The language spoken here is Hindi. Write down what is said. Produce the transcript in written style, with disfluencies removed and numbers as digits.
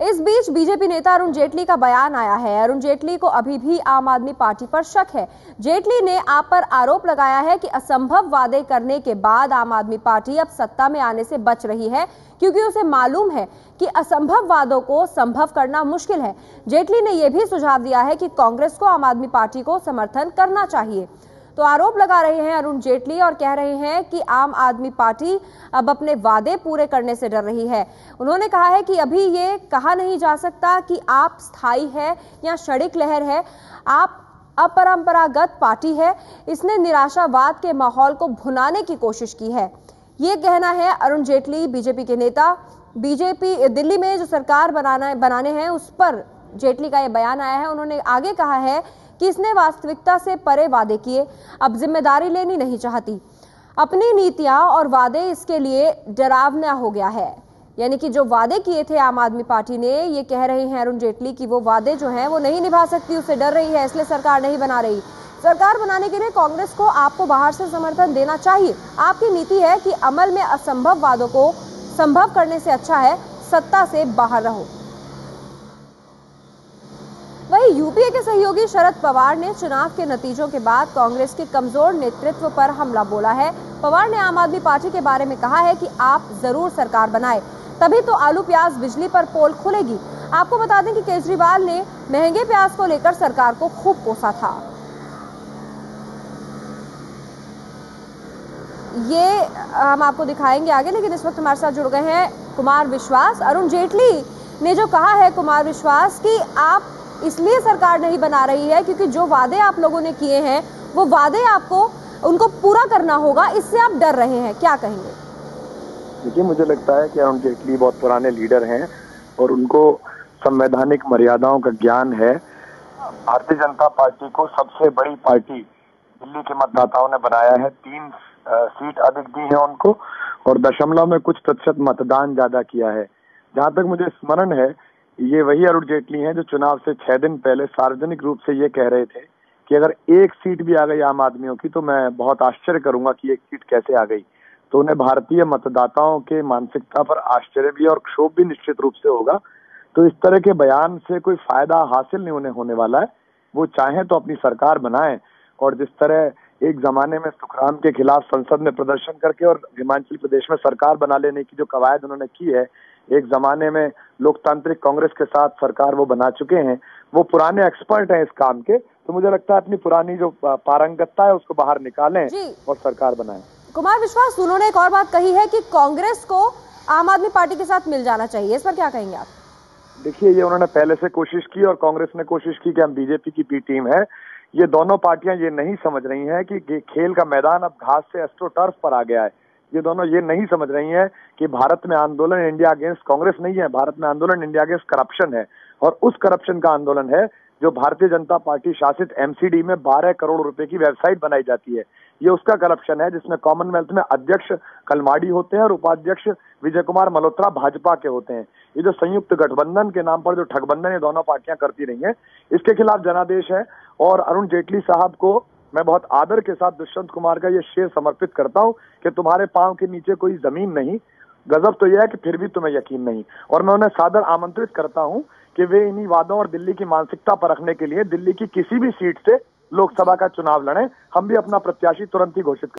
इस बीच बीजेपी नेता अरुण जेटली का बयान आया है। अरुण जेटली को अभी भी आम आदमी पार्टी पर शक है। जेटली ने आप पर आरोप लगाया है कि असंभव वादे करने के बाद आम आदमी पार्टी अब सत्ता में आने से बच रही है, क्योंकि उसे मालूम है कि असंभव वादों को संभव करना मुश्किल है। जेटली ने यह भी सुझाव दिया है कि कांग्रेस को आम आदमी पार्टी को समर्थन करना चाहिए। तो आरोप लगा रहे हैं अरुण जेटली और कह रहे हैं कि आम आदमी पार्टी अब अपने वादे पूरे करने से डर रही है। उन्होंने कहा है कि अभी ये कहा नहीं जा सकता कि आप स्थायी है या क्षणिक लहर है, आप अपरंपरागत पार्टी है। इसने निराशावाद के माहौल को भुनाने की कोशिश की है, ये कहना है अरुण जेटली बीजेपी के नेता। बीजेपी दिल्ली में जो सरकार बनाने हैं उस पर जेटली का यह बयान आया है। उन्होंने आगे कहा है कि इसने वास्तविकता से परे वादे किए, अब जिम्मेदारी लेनी नहीं चाहती। अपनी नीतियां और वादे इसके लिए डरावना हो गया है। यानी कि जो वादे किए थे आम आदमी पार्टी ने, ये कह रहे हैं अरुण जेटली कि वो वादे जो हैं वो नहीं निभा सकती, उससे डर रही है, इसलिए सरकार नहीं बना रही। सरकार बनाने के लिए कांग्रेस को आपको बाहर से समर्थन देना चाहिए। आपकी नीति है कि अमल में असंभव वादों को संभव करने से अच्छा है सत्ता से बाहर रहो। वहीं यूपीए के सहयोगी शरद पवार ने चुनाव के नतीजों के बाद कांग्रेस के कमजोर नेतृत्व पर हमला बोला है। पवार ने आम आदमी पार्टी के बारे में कहा है कि आप जरूर सरकार बनाए, तभी तो आलू प्याज बिजली पर पोल खुलेगी। आपको बता दें कि केजरीवाल ने महंगे प्याज को लेकर सरकार को खूब कोसा था। ये हम आपको दिखाएंगे आगे, लेकिन इस वक्त हमारे साथ जुड़ गए हैं कुमार विश्वास। अरुण जेटली ने जो कहा है कुमार विश्वास कि आप इसलिए सरकार नहीं बना रही है क्योंकि जो वादे आप लोगों ने किए हैं वो वादे आपको उनको पूरा करना होगा, इससे आप डर रहे हैं, क्या कहेंगे? देखिए, मुझे लगता है कि अरुण जेटली बहुत पुराने लीडर हैं और उनको संवैधानिक मर्यादाओं का ज्ञान है। भारतीय जनता पार्टी को सबसे बड़ी पार्टी दिल्ली के मतदाताओं ने बनाया है, 3 सीट अधिक दी है उनको और दशमलव में कुछ प्रतिशत मतदान ज्यादा किया है। जहां तक मुझे स्मरण है, ये वही अरुण जेटली हैं जो चुनाव से 6 दिन पहले सार्वजनिक रूप से ये कह रहे थे कि अगर 1 सीट भी आ गई आम आदमियों की तो मैं बहुत आश्चर्य करूंगा कि 1 सीट कैसे आ गई। तो उन्हें भारतीय मतदाताओं के मानसिकता पर आश्चर्य भी और क्षोभ भी निश्चित रूप से होगा। तो इस तरह के बयान से कोई फायदा हासिल नहीं उन्हें होने वाला है। वो चाहें तो अपनी सरकार बनाएं और जिस तरह एक जमाने में सुखराम के खिलाफ संसद में प्रदर्शन करके और हिमाचल प्रदेश में सरकार बना लेने की जो कवायद उन्होंने की है, एक जमाने में लोकतांत्रिक कांग्रेस के साथ सरकार वो बना चुके हैं, वो पुराने एक्सपर्ट हैं इस काम के। तो मुझे लगता है अपनी पुरानी जो पारंगतता है उसको बाहर निकालें और सरकार बनाएं। कुमार विश्वास, उन्होंने एक और बात कही है कि कांग्रेस को आम आदमी पार्टी के साथ मिल जाना चाहिए, इस पर क्या कहेंगे आप? देखिए, ये उन्होंने पहले से कोशिश की और कांग्रेस ने कोशिश की कि हम बीजेपी की बी टीम है। ये दोनों पार्टियां ये नहीं समझ रही हैं कि खेल का मैदान अब घास से एस्ट्रोटर्फ पर आ गया है। ये दोनों ये नहीं समझ रही हैं कि भारत में आंदोलन इंडिया अगेंस्ट कांग्रेस नहीं है, भारत में आंदोलन इंडिया अगेंस्ट करप्शन है और उस करप्शन का आंदोलन है जो भारतीय जनता पार्टी शासित एमसीडी में 12 करोड़ रुपए की वेबसाइट बनाई जाती है। ये उसका करप्शन है जिसमें कॉमनवेल्थ में अध्यक्ष कलमाडी होते हैं और उपाध्यक्ष विजय कुमार मल्होत्रा भाजपा के होते हैं। ये जो संयुक्त गठबंधन के नाम पर जो ठगबंधन ये दोनों पार्टियां करती रही हैं, इसके खिलाफ जनादेश है। और अरुण जेटली साहब को मैं बहुत आदर के साथ दुष्यंत कुमार का ये शेर समर्पित करता हूं कि तुम्हारे पांव के नीचे कोई जमीन नहीं, गजब तो यह है कि फिर भी तुम्हें यकीन नहीं। और मैं उन्हें सादर आमंत्रित करता हूं कि वे इन्हीं वादों और दिल्ली की मानसिकता परखने के लिए दिल्ली की किसी भी सीट से लोकसभा का चुनाव लड़ें। हम भी अपना प्रत्याशी तुरंत ही घोषित